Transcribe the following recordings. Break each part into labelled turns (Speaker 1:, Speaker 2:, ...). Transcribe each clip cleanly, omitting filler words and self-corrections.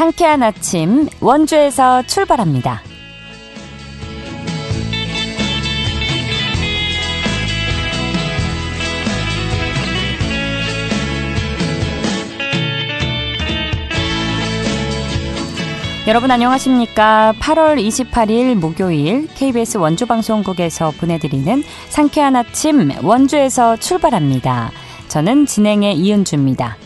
Speaker 1: 상쾌한 아침 원주에서 출발합니다. 여러분 안녕하십니까? 8월 28일 목요일 KBS 원주방송국에서 보내드리는 상쾌한 아침 원주에서 출발합니다. 저는 진행의 이은주입니다.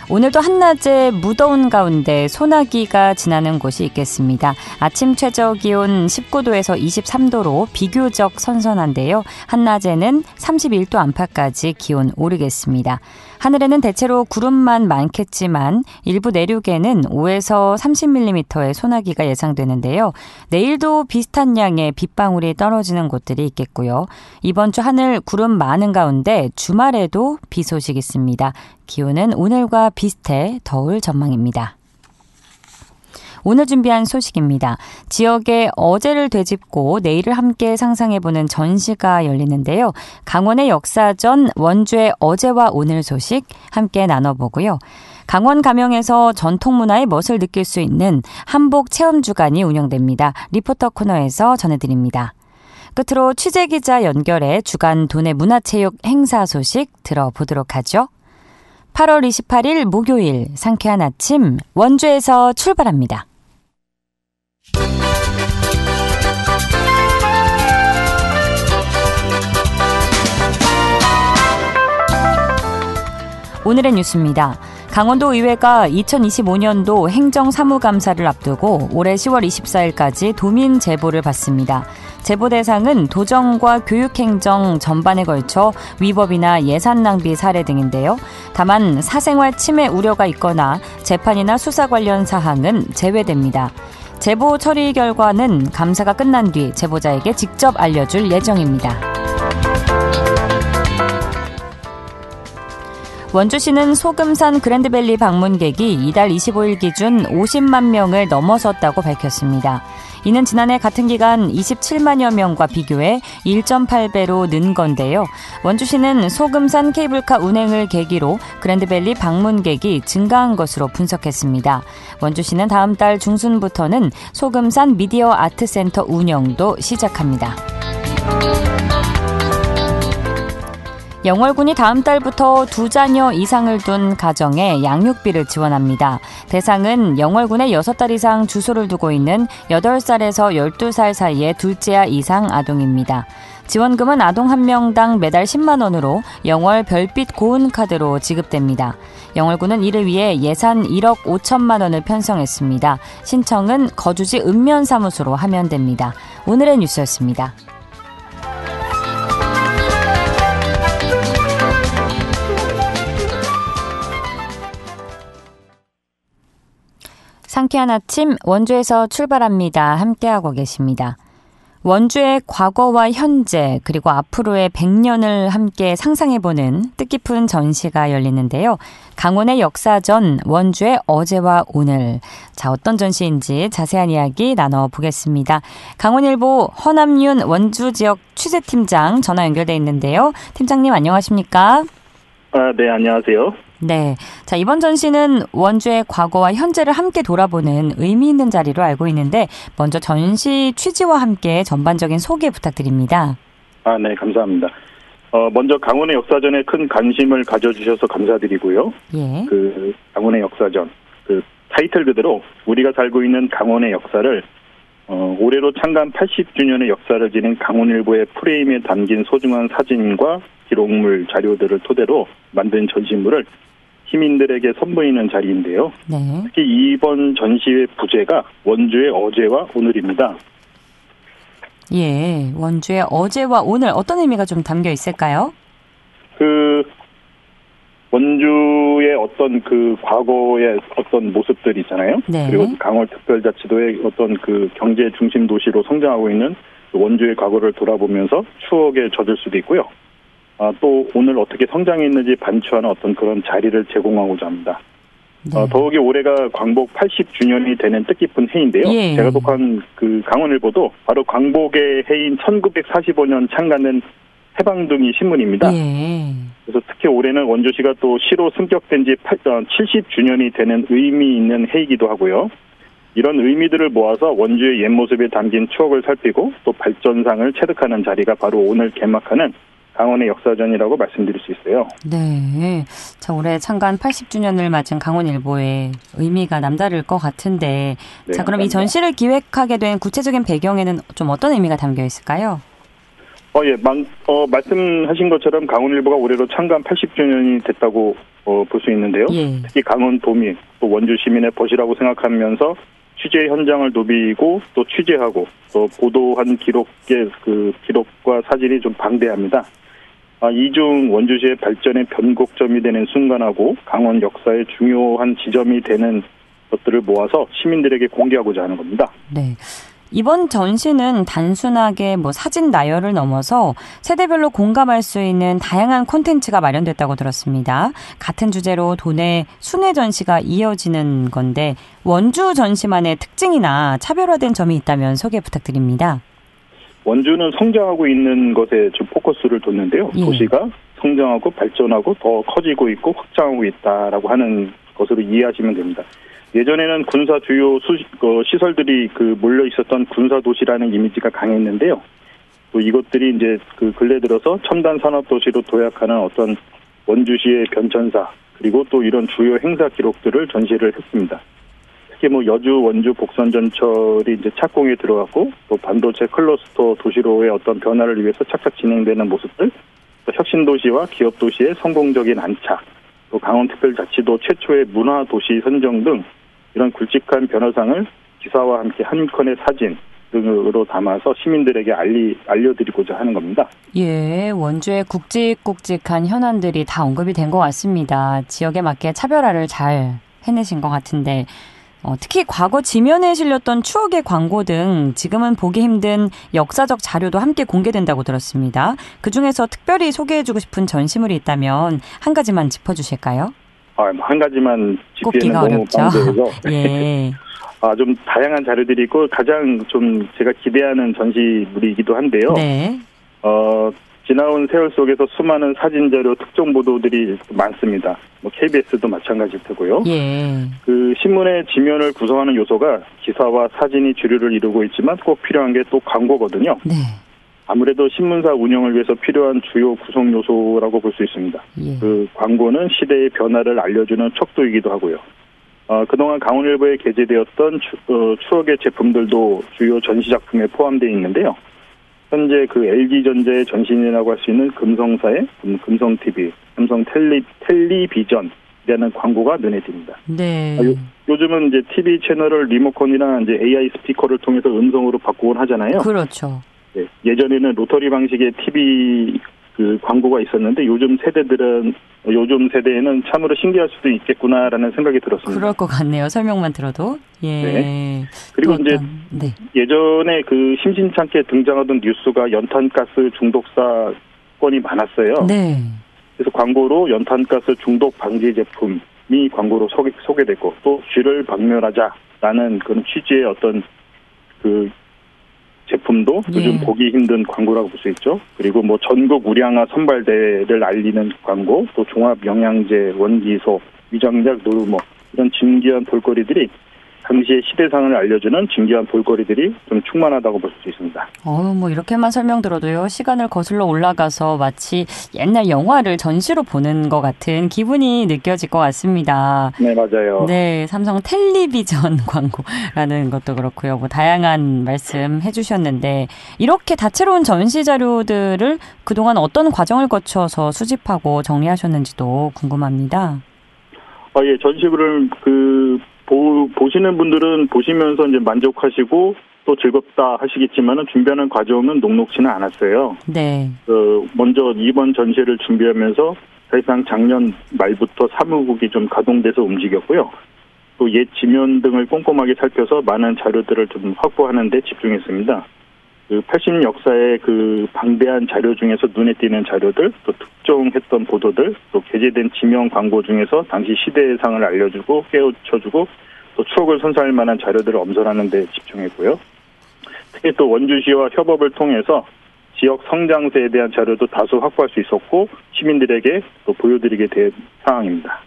Speaker 1: 오늘도 한낮에 무더운 가운데 소나기가 지나는 곳이 있겠습니다. 아침 최저기온 19도에서 23도로 비교적 선선한데요. 한낮에는 31도 안팎까지 기온 오르겠습니다. 하늘에는 대체로 구름만 많겠지만 일부 내륙에는 5에서 30mm의 소나기가 예상되는데요. 내일도 비슷한 양의 빗방울이 떨어지는 곳들이 있겠고요. 이번 주 하늘 구름 많은 가운데 주말에도 비 소식 있습니다. 기온은 오늘과 비슷해 더울 전망입니다. 오늘 준비한 소식입니다. 지역의 어제를 되짚고 내일을 함께 상상해보는 전시가 열리는데요. 강원의 역사전 원주의 어제와 오늘 소식 함께 나눠보고요. 강원 가명에서 전통문화의 멋을 느낄 수 있는 한복 체험주간이 운영됩니다. 리포터 코너에서 전해드립니다. 끝으로 취재기자 연결해 주간 도내 문화체육 행사 소식 들어보도록 하죠. 8월 28일 목요일 상쾌한 아침 원주에서 출발합니다. 오늘의 뉴스입니다. 강원도 의회가 2025년도 행정사무감사를 앞두고 올해 10월 24일까지 도민 제보를 받습니다. 제보 대상은 도정과 교육행정 전반에 걸쳐 위법이나 예산 낭비 사례 등인데요. 다만 사생활 침해 우려가 있거나 재판이나 수사 관련 사항은 제외됩니다. 제보 처리 결과는 감사가 끝난 뒤 제보자에게 직접 알려줄 예정입니다. 원주시는 소금산 그랜드밸리 방문객이 이달 25일 기준 50만 명을 넘어섰다고 밝혔습니다. 이는 지난해 같은 기간 27만여 명과 비교해 1.8배로 는 건데요. 원주시는 소금산 케이블카 운행을 계기로 그랜드밸리 방문객이 증가한 것으로 분석했습니다. 원주시는 다음 달 중순부터는 소금산 미디어 아트센터 운영도 시작합니다. 영월군이 다음 달부터 2자녀 이상을 둔 가정에 양육비를 지원합니다. 대상은 영월군에 6달 이상 주소를 두고 있는 8살에서 12살 사이의 둘째아 이상 아동입니다. 지원금은 아동 한 명당 매달 10만 원으로 영월 별빛 고운카드로 지급됩니다. 영월군은 이를 위해 예산 1억 5천만 원을 편성했습니다. 신청은 거주지 읍면사무소로 하면 됩니다. 오늘의 뉴스였습니다. 상쾌한 아침 원주에서 출발합니다. 함께하고 계십니다. 원주의 과거와 현재 그리고 앞으로의 100년을 함께 상상해보는 뜻깊은 전시가 열리는데요. 강원의 역사전 원주의 어제와 오늘. 자, 어떤 전시인지 자세한 이야기 나눠보겠습니다. 강원일보 허남윤 원주지역 취재팀장 전화 연결돼 있는데요. 팀장님 안녕하십니까?
Speaker 2: 네, 안녕하세요.
Speaker 1: 네. 자, 이번 전시는 원주의 과거와 현재를 함께 돌아보는 의미 있는 자리로 알고 있는데 먼저 전시 취지와 함께 전반적인 소개 부탁드립니다.
Speaker 2: 네, 감사합니다. 먼저 강원의 역사전에 큰 관심을 가져주셔서 감사드리고요.
Speaker 1: 예.
Speaker 2: 강원의 역사전, 타이틀 그대로 우리가 살고 있는 강원의 역사를 올해로 창간 80주년의 역사를 지닌 강원일보의 프레임에 담긴 소중한 사진과 기록물 자료들을 토대로 만든 전시물을 시민들에게 선보이는 자리인데요.
Speaker 1: 네.
Speaker 2: 특히 이번 전시의 부제가 원주의 어제와 오늘입니다.
Speaker 1: 예, 원주의 어제와 오늘 어떤 의미가 좀 담겨 있을까요?
Speaker 2: 원주의 어떤 과거의 어떤 모습들이 있잖아요.
Speaker 1: 네.
Speaker 2: 그리고 강원특별자치도의 어떤 경제 중심 도시로 성장하고 있는 원주의 과거를 돌아보면서 추억에 젖을 수도 있고요. 또 오늘 어떻게 성장했는지 반추하는 어떤 그런 자리를 제공하고자 합니다.
Speaker 1: 네.
Speaker 2: 더욱이 올해가 광복 80주년이 되는 뜻깊은 해인데요.
Speaker 1: 예.
Speaker 2: 제가 속한 강원일보도 바로 광복의 해인 1945년 창간된 해방둥이 신문입니다.
Speaker 1: 예.
Speaker 2: 그래서 특히 올해는 원주시가 또 시로 승격된 지 70주년이 되는 의미 있는 해이기도 하고요. 이런 의미들을 모아서 원주의 옛 모습에 담긴 추억을 살피고 또 발전상을 체득하는 자리가 바로 오늘 개막하는 강원의 역사전이라고 말씀드릴 수 있어요.
Speaker 1: 네. 자, 올해 창간 80주년을 맞은 강원일보의 의미가 남다를 것 같은데,
Speaker 2: 네,
Speaker 1: 자, 그럼
Speaker 2: 감사합니다.
Speaker 1: 이 전시를 기획하게 된 구체적인 배경에는 좀 어떤 의미가 담겨 있을까요?
Speaker 2: 말씀하신 것처럼 강원일보가 올해로 창간 80주년이 됐다고 볼 수 있는데요.
Speaker 1: 예.
Speaker 2: 특히 강원 도민, 또 원주 시민의 벗이라고 생각하면서 취재 현장을 누비고 또 취재하고 또 보도한 기록과 사진이 좀 방대합니다. 이중 원주시의 발전의 변곡점이 되는 순간하고 강원 역사의 중요한 지점이 되는 것들을 모아서 시민들에게 공개하고자 하는 겁니다.
Speaker 1: 네. 이번 전시는 단순하게 사진 나열을 넘어서 세대별로 공감할 수 있는 다양한 콘텐츠가 마련됐다고 들었습니다. 같은 주제로 도내 순회 전시가 이어지는 건데 원주 전시만의 특징이나 차별화된 점이 있다면 소개 부탁드립니다.
Speaker 2: 원주는 성장하고 있는 것에 좀 포커스를 뒀는데요.
Speaker 1: 예.
Speaker 2: 도시가 성장하고 발전하고 더 커지고 있고 확장하고 있다라고 하는 것으로 이해하시면 됩니다. 예전에는 군사 주요 시설들이 몰려 있었던 군사 도시라는 이미지가 강했는데요. 또 이것들이 이제 근래 들어서 첨단 산업 도시로 도약하는 어떤 원주시의 변천사 그리고 또 이런 주요 행사 기록들을 전시를 했습니다. 특히 여주, 원주, 복선 전철이 이제 착공에 들어갔고 또 반도체 클러스터 도시로의 어떤 변화를 위해서 착착 진행되는 모습들, 또 혁신 도시와 기업 도시의 성공적인 안착, 또 강원특별자치도 최초의 문화 도시 선정 등 이런 굵직한 변화상을 기사와 함께 한 건의 사진 등으로 담아서 시민들에게 알려드리고자 하는 겁니다.
Speaker 1: 예, 원주의 굵직굵직한 현안들이 다 언급이 된 것 같습니다. 지역에 맞게 차별화를 잘 해내신 것 같은데 특히 과거 지면에 실렸던 추억의 광고 등 지금은 보기 힘든 역사적 자료도 함께 공개된다고 들었습니다. 그중에서 특별히 소개해주고 싶은 전시물이 있다면 한 가지만 짚어주실까요?
Speaker 2: 한 가지만 짚기에는 너무
Speaker 1: 어렵죠.
Speaker 2: 방대해서
Speaker 1: 예.
Speaker 2: 좀 다양한 자료들이 있고 가장 좀 제가 기대하는 전시물이기도 한데요.
Speaker 1: 네.
Speaker 2: 지나온 세월 속에서 수많은 사진 자료 특정 보도들이 많습니다. KBS도 마찬가지일 테고요.
Speaker 1: 예.
Speaker 2: 신문의 지면을 구성하는 요소가 기사와 사진이 주류를 이루고 있지만 꼭 필요한 게 또 광고거든요.
Speaker 1: 네.
Speaker 2: 아무래도 신문사 운영을 위해서 필요한 주요 구성 요소라고 볼 수 있습니다.
Speaker 1: 예.
Speaker 2: 광고는 시대의 변화를 알려주는 척도이기도 하고요. 그동안 강원일보에 게재되었던 추억의 제품들도 주요 전시 작품에 포함되어 있는데요. 현재 LG전자의 전신이라고 할 수 있는 금성사의 금성TV, 삼성 텔리비전이라는 광고가 눈에 띕니다.
Speaker 1: 네.
Speaker 2: 요즘은 이제 TV 채널을 리모컨이나 이제 AI 스피커를 통해서 음성으로 바꾸곤 하잖아요.
Speaker 1: 그렇죠.
Speaker 2: 네, 예전에는 로터리 방식의 TV 광고가 있었는데 요즘 세대에는 참으로 신기할 수도 있겠구나라는 생각이 들었습니다.
Speaker 1: 그럴 것 같네요. 설명만 들어도. 예.
Speaker 2: 네. 그리고 이제
Speaker 1: 네.
Speaker 2: 예전에 심심찮게 등장하던 뉴스가 연탄가스 중독 사건이 많았어요.
Speaker 1: 네.
Speaker 2: 그래서 광고로 연탄가스 중독 방지 제품이 광고로 소개됐고 또 쥐를 박멸하자라는 그런 취지의 어떤 제품도 요즘 보기 힘든 광고라고 볼 수 있죠. 그리고 전국 우량화 선발대회를 알리는 광고, 또 종합 영양제, 원기소, 위장약, 노르모 이런 진귀한 볼거리들이 당시의 시대상을 알려주는 진귀한 볼거리들이 좀 충만하다고 볼 수 있습니다.
Speaker 1: 이렇게만 설명 들어도요. 시간을 거슬러 올라가서 마치 옛날 영화를 전시로 보는 것 같은 기분이 느껴질 것 같습니다.
Speaker 2: 네, 맞아요.
Speaker 1: 네, 삼성 텔리비전 광고라는 것도 그렇고요. 다양한 말씀 해주셨는데 이렇게 다채로운 전시 자료들을 그동안 어떤 과정을 거쳐서 수집하고 정리하셨는지도 궁금합니다.
Speaker 2: 예, 전시물을 보시는 분들은 보시면서 이제 만족하시고 또 즐겁다 하시겠지만은 준비하는 과정은 녹록지는 않았어요.
Speaker 1: 네.
Speaker 2: 먼저 이번 전시를 준비하면서 사실상 작년 말부터 사무국이 좀 가동돼서 움직였고요. 또 옛 지면 등을 꼼꼼하게 살펴서 많은 자료들을 좀 확보하는 데 집중했습니다. 80 역사의 방대한 자료 중에서 눈에 띄는 자료들, 또 특종했던 보도들, 또 게재된 지명 광고 중에서 당시 시대상을 알려주고 깨우쳐주고 또 추억을 선사할 만한 자료들을 엄선하는 데 집중했고요. 특히 또 원주시와 협업을 통해서 지역 성장세에 대한 자료도 다수 확보할 수 있었고 시민들에게 또 보여드리게 된 상황입니다.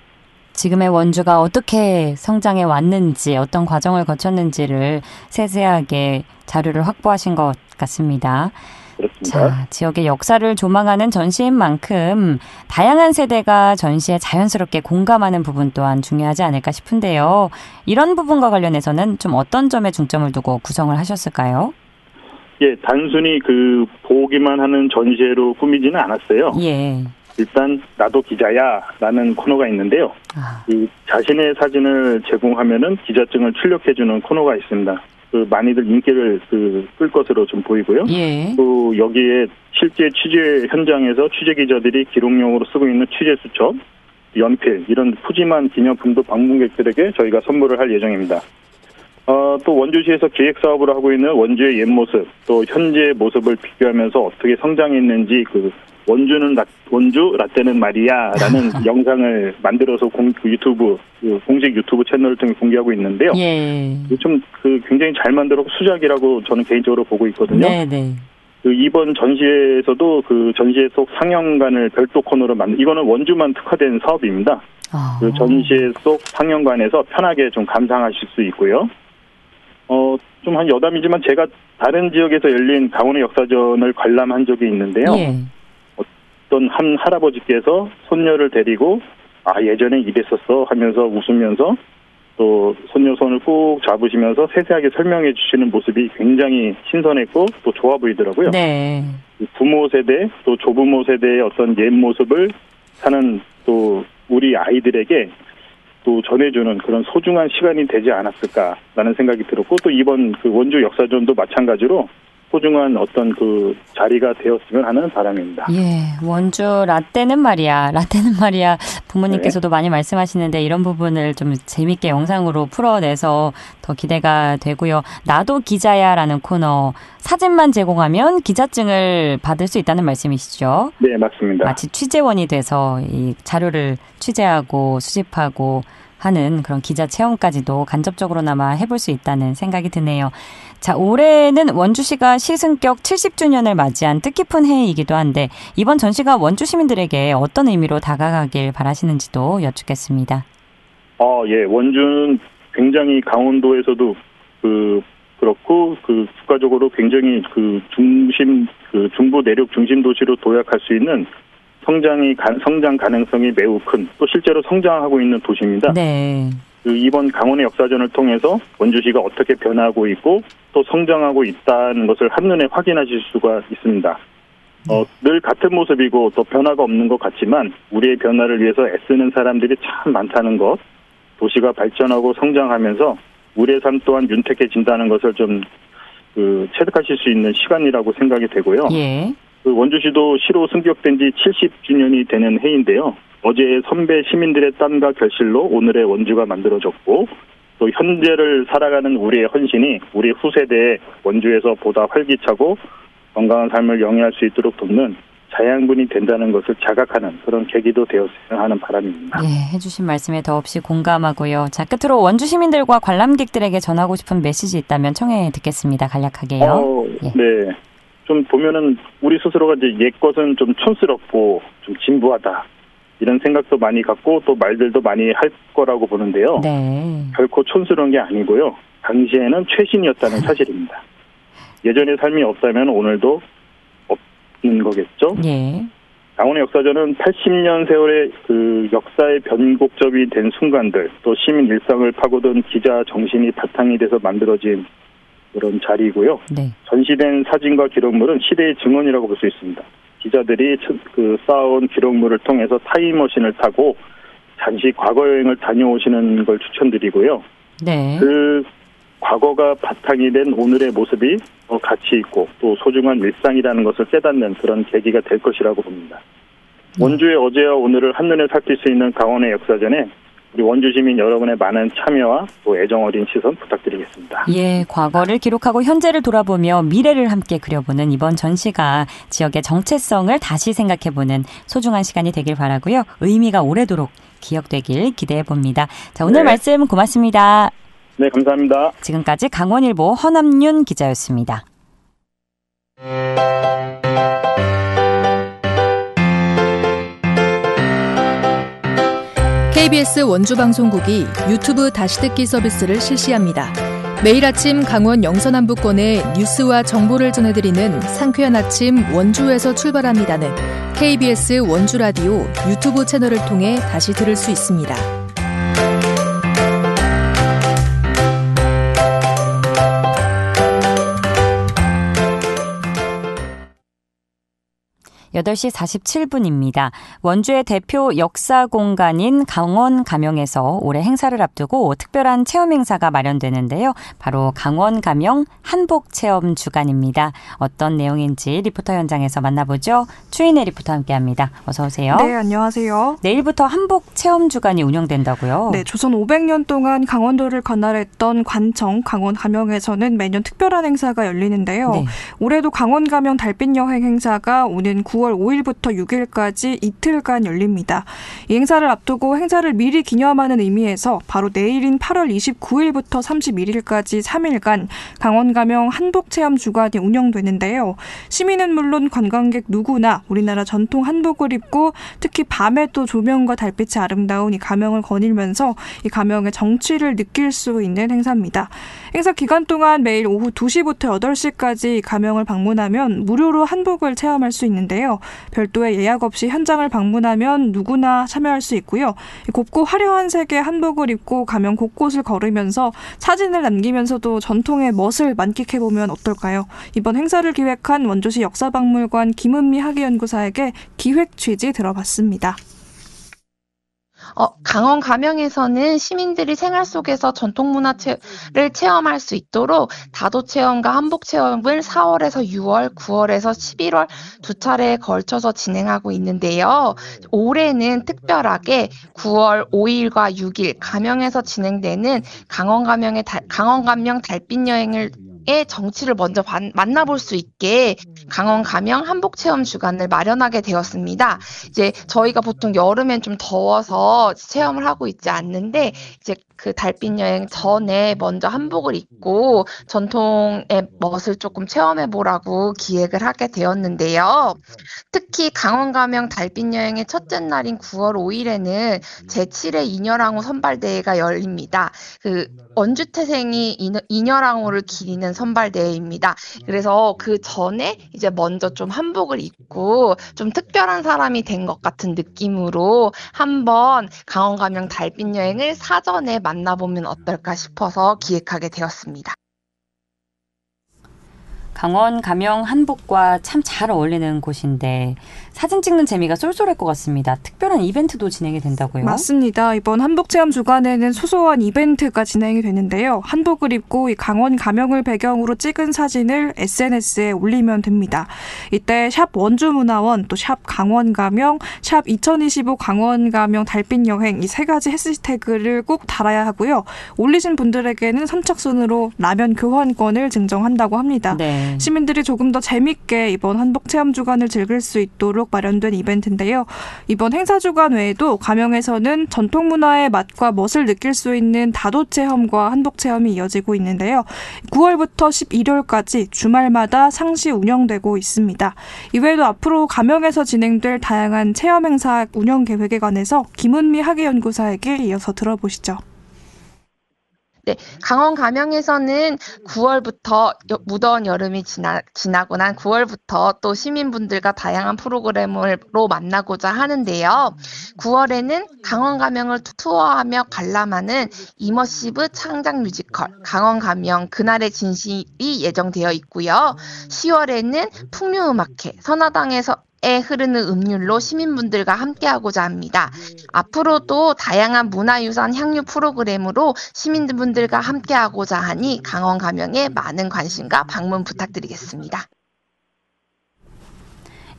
Speaker 1: 지금의 원주가 어떻게 성장해 왔는지 어떤 과정을 거쳤는지를 세세하게 자료를 확보하신 것 같습니다.
Speaker 2: 그렇습니다.
Speaker 1: 자, 지역의 역사를 조망하는 전시인 만큼 다양한 세대가 전시에 자연스럽게 공감하는 부분 또한 중요하지 않을까 싶은데요. 이런 부분과 관련해서는 좀 어떤 점에 중점을 두고 구성을 하셨을까요?
Speaker 2: 예, 단순히 보기만 하는 전시회로 꾸미지는 않았어요.
Speaker 1: 예.
Speaker 2: 일단 나도 기자야라는 코너가 있는데요. 자신의 사진을 제공하면은 기자증을 출력해주는 코너가 있습니다. 많이들 인기를 끌 것으로 좀 보이고요.
Speaker 1: 예.
Speaker 2: 또 여기에 실제 취재 현장에서 취재 기자들이 기록용으로 쓰고 있는 취재 수첩, 연필 이런 푸짐한 기념품도 방문객들에게 저희가 선물을 할 예정입니다. 또 원주시에서 기획 사업을 하고 있는 원주의 옛 모습, 또 현재 모습을 비교하면서 어떻게 성장했는지 원주 라떼는 말이야라는 영상을 만들어서 유튜브 공식 유튜브 채널을 통해 공개하고 있는데요.
Speaker 1: 예.
Speaker 2: 좀 굉장히 잘 만들었고 수작이라고 저는 개인적으로 보고 있거든요.
Speaker 1: 네네.
Speaker 2: 이번 전시회에서도 전시회 속 상영관을 별도 코너로 이거는 원주만 특화된 사업입니다. 전시회 속 상영관에서 편하게 좀 감상하실 수 있고요. 좀 한 여담이지만 제가 다른 지역에서 열린 강원의 역사전을 관람한 적이 있는데요.
Speaker 1: 예.
Speaker 2: 어떤 한 할아버지께서 손녀를 데리고 예전에 이랬었어 하면서 웃으면서 또 손녀 손을 꾹 잡으시면서 세세하게 설명해 주시는 모습이 굉장히 신선했고 또 좋아 보이더라고요.
Speaker 1: 네.
Speaker 2: 부모 세대 또 조부모 세대의 어떤 옛 모습을 사는 또 우리 아이들에게 또 전해주는 그런 소중한 시간이 되지 않았을까라는 생각이 들었고 또 이번 원주 역사전도 마찬가지로 소중한 어떤 자리가 되었으면 하는 바람입니다.
Speaker 1: 예, 원주 라떼는 말이야 부모님께서도 네. 많이 말씀하시는데 이런 부분을 좀 재밌게 영상으로 풀어내서 더 기대가 되고요. 나도 기자야라는 코너 사진만 제공하면 기자증을 받을 수 있다는 말씀이시죠?
Speaker 2: 네, 맞습니다.
Speaker 1: 마치 취재원이 돼서 이 자료를 취재하고 수집하고 하는 그런 기자 체험까지도 간접적으로나마 해볼 수 있다는 생각이 드네요. 자, 올해는 원주시가 시승격 70주년을 맞이한 뜻깊은 해이기도 한데 이번 전시가 원주 시민들에게 어떤 의미로 다가가길 바라시는지도 여쭙겠습니다. 예,
Speaker 2: 원주는 굉장히 강원도에서도 그렇고 국가적으로 굉장히 중부 내륙 중심 도시로 도약할 수 있는 성장 가능성이 매우 큰 또 실제로 성장하고 있는 도시입니다.
Speaker 1: 네.
Speaker 2: 이번 강원의 역사전을 통해서 원주시가 어떻게 변하고 있고 또 성장하고 있다는 것을 한눈에 확인하실 수가 있습니다. 늘 같은 모습이고 또 변화가 없는 것 같지만 우리의 변화를 위해서 애쓰는 사람들이 참 많다는 것, 도시가 발전하고 성장하면서 우리의 삶 또한 윤택해진다는 것을 좀 체득하실 수 있는 시간이라고 생각이 되고요.
Speaker 1: 예.
Speaker 2: 원주시도 시로 승격된 지 70주년이 되는 해인데요. 어제 선배 시민들의 땀과 결실로 오늘의 원주가 만들어졌고 또 현재를 살아가는 우리의 헌신이 우리 후세대에 원주에서 보다 활기차고 건강한 삶을 영위할 수 있도록 돕는 자양분이 된다는 것을 자각하는 그런 계기도 되었으면 하는 바람입니다.
Speaker 1: 네, 해주신 말씀에 더없이 공감하고요. 자, 끝으로 원주 시민들과 관람객들에게 전하고 싶은 메시지 있다면 청해 듣겠습니다. 간략하게요.
Speaker 2: 네. 좀 보면은 우리 스스로가 이제 옛 것은 좀 촌스럽고 좀 진부하다 이런 생각도 많이 갖고 또 말들도 많이 할 거라고 보는데요.
Speaker 1: 네.
Speaker 2: 결코 촌스러운 게 아니고요. 당시에는 최신이었다는 사실입니다. 예전의 삶이 없다면 오늘도 없는 거겠죠.
Speaker 1: 예.
Speaker 2: 강원의 역사전은 80년 세월의 역사의 변곡점이 된 순간들 또 시민 일상을 파고든 기자 정신이 바탕이 돼서 만들어진 그런 자리이고요.
Speaker 1: 네.
Speaker 2: 전시된 사진과 기록물은 시대의 증언이라고 볼 수 있습니다. 기자들이 쌓아온 기록물을 통해서 타임머신을 타고 잠시 과거 여행을 다녀오시는 걸 추천드리고요.
Speaker 1: 네.
Speaker 2: 과거가 바탕이 된 오늘의 모습이 가치 있고 또 소중한 일상이라는 것을 깨닫는 그런 계기가 될 것이라고 봅니다. 원주의 어제와 오늘을 한눈에 살필 수 있는 강원의 역사전에 우리 원주 시민 여러분의 많은 참여와 또 애정 어린 시선 부탁드리겠습니다.
Speaker 1: 예, 과거를 기록하고 현재를 돌아보며 미래를 함께 그려보는 이번 전시가 지역의 정체성을 다시 생각해보는 소중한 시간이 되길 바라고요. 의미가 오래도록 기억되길 기대해봅니다. 자, 오늘 말씀 고맙습니다.
Speaker 2: 네, 감사합니다.
Speaker 1: 지금까지 강원일보 허남윤 기자였습니다.
Speaker 3: KBS 원주방송국이 유튜브 다시 듣기 서비스를 실시합니다. 매일 아침 강원 영서남부권의 뉴스와 정보를 전해드리는 상쾌한 아침 원주에서 출발합니다는 KBS 원주라디오 유튜브 채널을 통해 다시 들을 수 있습니다.
Speaker 1: 8시 47분입니다. 원주의 대표 역사 공간인 강원 가명에서 올해 행사를 앞두고 특별한 체험 행사가 마련되는데요. 바로 강원 가명 한복 체험 주간입니다. 어떤 내용인지 리포터 현장에서 만나보죠. 추인혜 리포터 함께합니다. 어서 오세요.
Speaker 4: 네, 안녕하세요.
Speaker 1: 내일부터 한복 체험 주간이 운영된다고요?
Speaker 4: 네, 조선 500년 동안 강원도를 관할했던 관청 강원 가명에서는 매년 특별한 행사가 열리는데요. 네. 올해도 강원 가명 달빛 여행 행사가 오는 9월 5일부터 6일까지 이틀간 열립니다. 이 행사를 앞두고 행사를 미리 기념하는 의미에서 바로 내일인 8월 29일부터 31일까지 3일간 강원 가명 한복 체험 주간이 운영되는데요. 시민은 물론 관광객 누구나 우리나라 전통 한복을 입고 특히 밤에 또 조명과 달빛이 아름다운 이 가명을 거닐면서 이 가명의 정취를 느낄 수 있는 행사입니다. 행사 기간 동안 매일 오후 2시부터 8시까지 가명을 방문하면 무료로 한복을 체험할 수 있는데요. 별도의 예약 없이 현장을 방문하면 누구나 참여할 수 있고요. 곱고 화려한 색의 한복을 입고 가명 곳곳을 걸으면서 사진을 남기면서도 전통의 멋을 만끽해보면 어떨까요? 이번 행사를 기획한 원주시 역사박물관 김은미 학예연구사에게 기획 취지 들어봤습니다.
Speaker 5: 강원 가명에서는 시민들이 생활 속에서 전통문화를 체험할 수 있도록 다도체험과 한복체험을 4월에서 6월, 9월에서 11월 두 차례에 걸쳐서 진행하고 있는데요. 올해는 특별하게 9월 5일과 6일 가명에서 진행되는 강원 가명 달빛 여행을 정치를 먼저 만나볼 수 있게 강원 가명 한복 체험 주간을 마련하게 되었습니다. 이제 저희가 보통 여름엔 좀 더워서 체험을 하고 있지 않는데 이제 그 달빛 여행 전에 먼저 한복을 입고 전통의 멋을 조금 체험해 보라고 기획을 하게 되었는데요. 특히 강원 가명 달빛 여행의 첫째 날인 9월 5일에는 제7회 인여랑호 선발대회가 열립니다. 그 원주태생이 인여랑호를 기리는 선발대회입니다. 그래서 그 전에 이제 먼저 좀 한복을 입고 좀 특별한 사람이 된 것 같은 느낌으로 한번 강원 가명 달빛 여행을 사전에 만나보면 어떨까 싶어서 기획하게 되었습니다.
Speaker 1: 강원 가명 한복과 참 잘 어울리는 곳인데 사진 찍는 재미가 쏠쏠할 것 같습니다. 특별한 이벤트도 진행이 된다고요?
Speaker 4: 맞습니다. 이번 한복체험 주간에는 소소한 이벤트가 진행이 되는데요. 한복을 입고 이 강원 가명을 배경으로 찍은 사진을 SNS에 올리면 됩니다. 이때 샵 원주문화원, 또 샵 강원가명, 샵 2025 강원가명 달빛 여행 이 세 가지 해시태그를 꼭 달아야 하고요. 올리신 분들에게는 선착순으로 라면 교환권을 증정한다고 합니다.
Speaker 1: 네.
Speaker 4: 시민들이 조금 더 재밌게 이번 한복체험 주간을 즐길 수 있도록 마련된 이벤트인데요. 이번 행사 주간 외에도 가명에서는 전통문화의 맛과 멋을 느낄 수 있는 다도체험과 한복체험이 이어지고 있는데요. 9월부터 11월까지 주말마다 상시 운영되고 있습니다. 이외에도 앞으로 가명에서 진행될 다양한 체험 행사 운영 계획에 관해서 김은미 학예연구사에게 이어서 들어보시죠.
Speaker 5: 네, 강원 가명에서는 9월부터 무더운 여름이 지나고 난 9월부터 또 시민분들과 다양한 프로그램으로 만나고자 하는데요. 9월에는 강원 가명을 투어하며 관람하는 이머시브 창작 뮤지컬 강원 가명 그날의 진실이 예정되어 있고요. 10월에는 풍류음악회 선화당에서 흐르는 음률로 시민분들과 함께하고자 합니다. 앞으로도 다양한 문화유산 향유 프로그램으로 시민분들과 함께하고자 하니 강원 가명에 많은 관심과 방문 부탁드리겠습니다.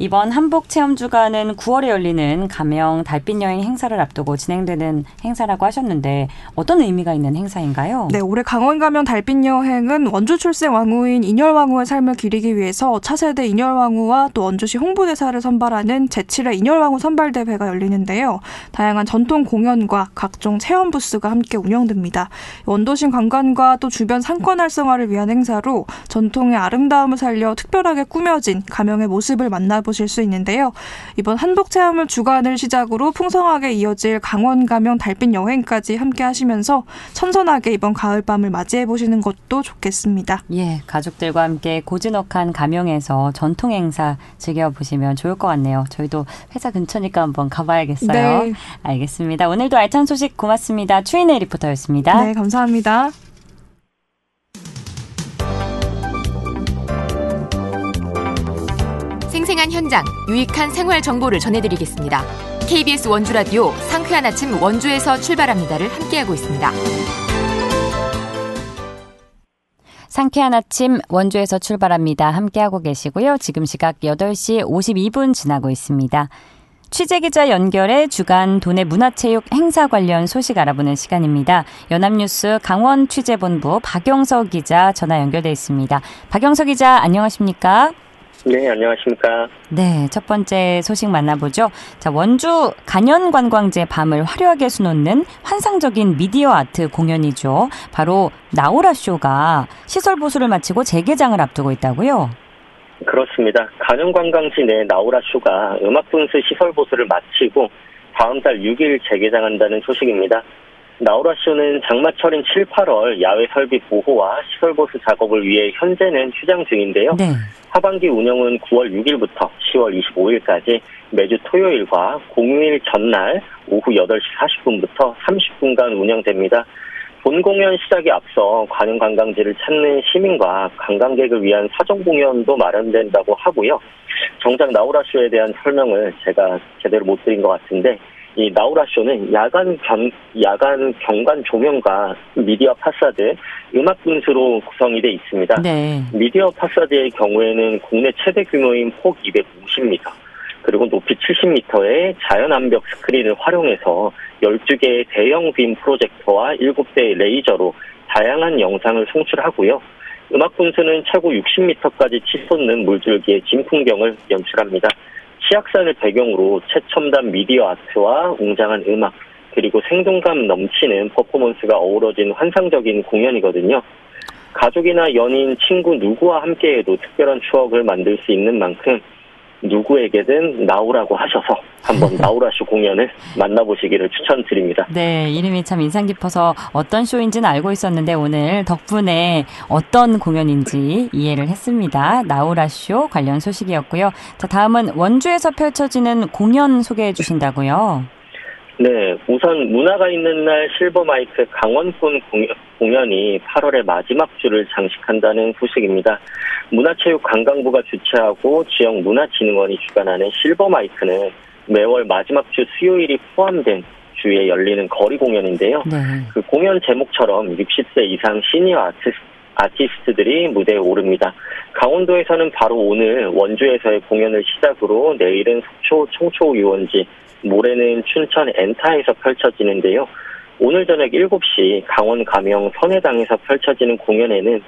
Speaker 1: 이번 한복체험주간은 9월에 열리는 가명 달빛여행 행사를 앞두고 진행되는 행사라고 하셨는데 어떤 의미가 있는 행사인가요?
Speaker 4: 네, 올해 강원가명 달빛여행은 원주 출생 왕후인 인열왕후의 삶을 기리기 위해서 차세대 인열왕후와 또 원주시 홍보대사를 선발하는 제7회 인열왕후 선발대회가 열리는데요. 다양한 전통 공연과 각종 체험 부스가 함께 운영됩니다. 원도심 관광과 또 주변 상권 활성화를 위한 행사로 전통의 아름다움을 살려 특별하게 꾸며진 가명의 모습을 만나보실 수 있는데요. 이번 한복체험을 주간을 시작으로 풍성하게 이어질 강원 가명 달빛 여행까지 함께 하시면서 선선하게 이번 가을밤을 맞이해 보시는 것도 좋겠습니다.
Speaker 1: 예, 가족들과 함께 고즈넉한 가명에서 전통 행사 즐겨보시면 좋을 것 같네요. 저희도 회사 근처니까 한번 가봐야겠어요.
Speaker 4: 네.
Speaker 1: 알겠습니다. 오늘도 알찬 소식 고맙습니다. 추인혜 리포터였습니다.
Speaker 4: 네, 감사합니다.
Speaker 6: 생생한 현장, 유익한 생활 정보를 전해드리겠습니다. KBS 원주라디오 상쾌한 아침 원주에서 출발합니다를 함께하고 있습니다.
Speaker 1: 상쾌한 아침 원주에서 출발합니다. 함께하고 계시고요. 지금 시각 8시 52분 지나고 있습니다. 취재기자 연결해 주간 도내 문화체육 행사 관련 소식 알아보는 시간입니다. 연합뉴스 강원 취재본부 박영석 기자 전화 연결돼 있습니다. 박영석 기자 안녕하십니까?
Speaker 7: 네, 안녕하십니까.
Speaker 1: 네, 첫 번째 소식 만나보죠. 자, 원주 간현관광제 밤을 화려하게 수놓는 환상적인 미디어 아트 공연이죠. 바로 나우라쇼가 시설 보수를 마치고 재개장을 앞두고 있다고요?
Speaker 7: 그렇습니다. 간현관광지 내 나우라쇼가 음악분수 시설 보수를 마치고 다음 달 6일 재개장한다는 소식입니다. 나우라쇼는 장마철인 7, 8월 야외 설비 보호와 시설 보수 작업을 위해 현재는 휴장 중인데요.
Speaker 1: 네.
Speaker 7: 하반기 운영은 9월 6일부터 10월 25일까지 매주 토요일과 공휴일 전날 오후 8시 40분부터 30분간 운영됩니다. 본 공연 시작에 앞서 간현관광지를 찾는 시민과 관광객을 위한 사전 공연도 마련된다고 하고요. 정작 나우라쇼에 대한 설명을 제가 제대로 못 드린 것 같은데 이 나우라쇼는 야간 경관 조명과 미디어 파사드, 음악 분수로 구성이 돼 있습니다.
Speaker 1: 네.
Speaker 7: 미디어 파사드의 경우에는 국내 최대 규모인 폭 250m, 그리고 높이 70m의 자연암벽 스크린을 활용해서 12개의 대형 빔 프로젝터와 7대의 레이저로 다양한 영상을 송출하고요. 음악 분수는 최고 60m까지 치솟는 물줄기의 진풍경을 연출합니다. 치악산을 배경으로 최첨단 미디어 아트와 웅장한 음악, 그리고 생동감 넘치는 퍼포먼스가 어우러진 환상적인 공연이거든요. 가족이나 연인, 친구 누구와 함께해도 특별한 추억을 만들 수 있는 만큼 누구에게든 나우라고 하셔서 한번 나우라쇼 공연을 만나보시기를 추천드립니다.
Speaker 1: 네, 이름이 참 인상 깊어서 어떤 쇼인지는 알고 있었는데 오늘 덕분에 어떤 공연인지 이해를 했습니다. 나우라쇼 관련 소식이었고요. 자, 다음은 원주에서 펼쳐지는 공연 소개해 주신다고요?
Speaker 7: 네, 우선 문화가 있는 날 실버마이크 강원권 공연이 8월의 마지막 주를 장식한다는 소식입니다. 문화체육관광부가 주최하고 지역문화진흥원이 주관하는 실버마이크는 매월 마지막 주 수요일이 포함된 주에 열리는 거리 공연인데요.
Speaker 1: 네.
Speaker 7: 그 공연 제목처럼 60세 이상 시니어 아티스트들이 무대에 오릅니다. 강원도에서는 바로 오늘 원주에서의 공연을 시작으로 내일은 속초 청초유원지, 모레는 춘천 엔타에서 펼쳐지는데요. 오늘 저녁 7시 강원 가명 선해당에서 펼쳐지는 공연에는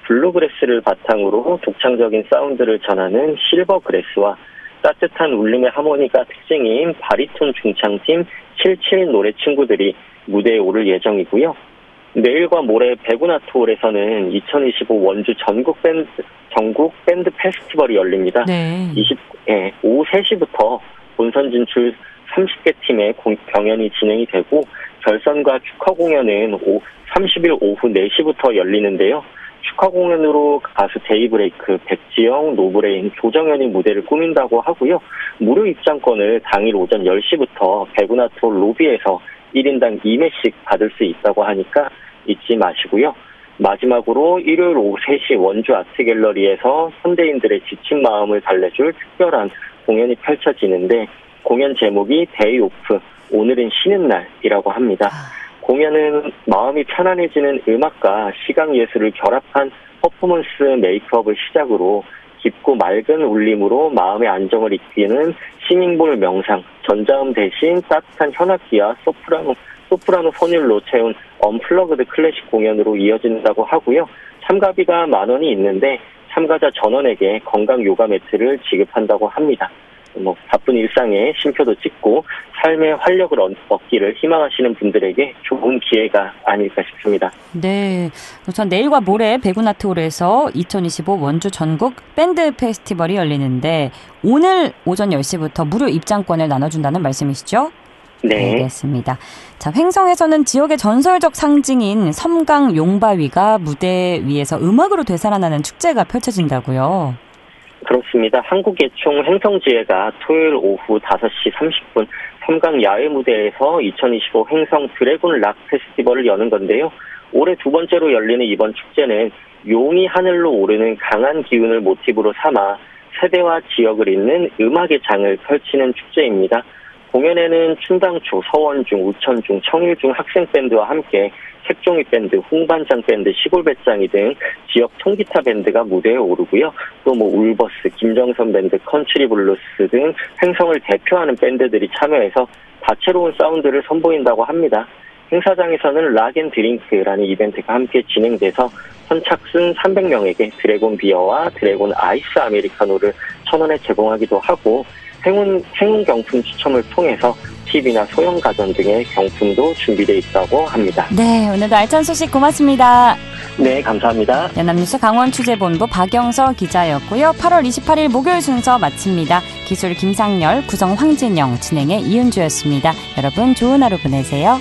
Speaker 7: 블루그래스를 바탕으로 독창적인 사운드를 전하는 실버그래스와 따뜻한 울림의 하모니가 특징인 바리톤 중창팀 77 노래 친구들이 무대에 오를 예정이고요. 내일과 모레 백운아트홀에서는 2025 원주 전국 밴드 페스티벌이 열립니다.
Speaker 1: 네.
Speaker 7: 오후 3시부터 본선 진출 30개 팀의 경연이 진행이 되고 결선과 축하 공연은 30일 오후 4시부터 열리는데요. 축하 공연으로 가수 데이브레이크, 백지영, 노브레인, 조정현이 무대를 꾸민다고 하고요. 무료 입장권을 당일 오전 10시부터 백운아트홀 로비에서 1인당 2매씩 받을 수 있다고 하니까 잊지 마시고요. 마지막으로 일요일 오후 3시 원주 아트갤러리에서 현대인들의 지친 마음을 달래줄 특별한 공연이 펼쳐지는데 공연 제목이 데이 오프, 오늘은 쉬는 날이라고 합니다. 공연은 마음이 편안해지는 음악과 시각 예술을 결합한 퍼포먼스 메이크업을 시작으로 깊고 맑은 울림으로 마음의 안정을 이끄는 싱잉볼 명상, 전자음 대신 따뜻한 현악기와 소프라노 선율로 채운 언플러그드 클래식 공연으로 이어진다고 하고요. 참가비가 10,000원이 있는데 참가자 전원에게 건강 요가 매트를 지급한다고 합니다. 바쁜 일상에 쉼표도 찍고 삶의 활력을 얻기를 희망하시는 분들에게 좋은 기회가 아닐까 싶습니다.
Speaker 1: 네, 우선 내일과 모레 백운아트홀에서 2025 원주 전국 밴드 페스티벌이 열리는데 오늘 오전 10시부터 무료 입장권을 나눠준다는 말씀이시죠?
Speaker 7: 네.
Speaker 1: 알겠습니다. 자, 횡성에서는 지역의 전설적 상징인 섬강 용바위가 무대 위에서 음악으로 되살아나는 축제가 펼쳐진다고요.
Speaker 7: 그렇습니다. 한국예총 횡성지회가 토요일 오후 5시 30분 섬강 야외 무대에서 2025 횡성 드래곤 락 페스티벌을 여는 건데요. 올해 두 번째로 열리는 이번 축제는 용이 하늘로 오르는 강한 기운을 모티브로 삼아 세대와 지역을 잇는 음악의 장을 펼치는 축제입니다. 공연에는 춘당초, 서원중, 우천중, 청일중 학생밴드와 함께 색종이 밴드, 홍반장 밴드, 시골배짱이 등 지역 통기타 밴드가 무대에 오르고요. 또 울버스, 김정선 밴드, 컨트리 블루스 등 횡성을 대표하는 밴드들이 참여해서 다채로운 사운드를 선보인다고 합니다. 행사장에서는 락앤드링크라는 이벤트가 함께 진행돼서 선착순 300명에게 드래곤 비어와 드래곤 아이스 아메리카노를 1,000원에 제공하기도 하고 행운 경품 추첨을 통해서 TV나 소형 가전 등의 경품도 준비되어 있다고 합니다.
Speaker 1: 네, 오늘도 알찬 소식 고맙습니다.
Speaker 7: 네, 감사합니다.
Speaker 1: 연합뉴스 강원취재본부 박영서 기자였고요. 8월 28일 목요일 순서 마칩니다. 기술 김상열, 구성 황진영, 진행의 이은주였습니다. 여러분 좋은 하루 보내세요.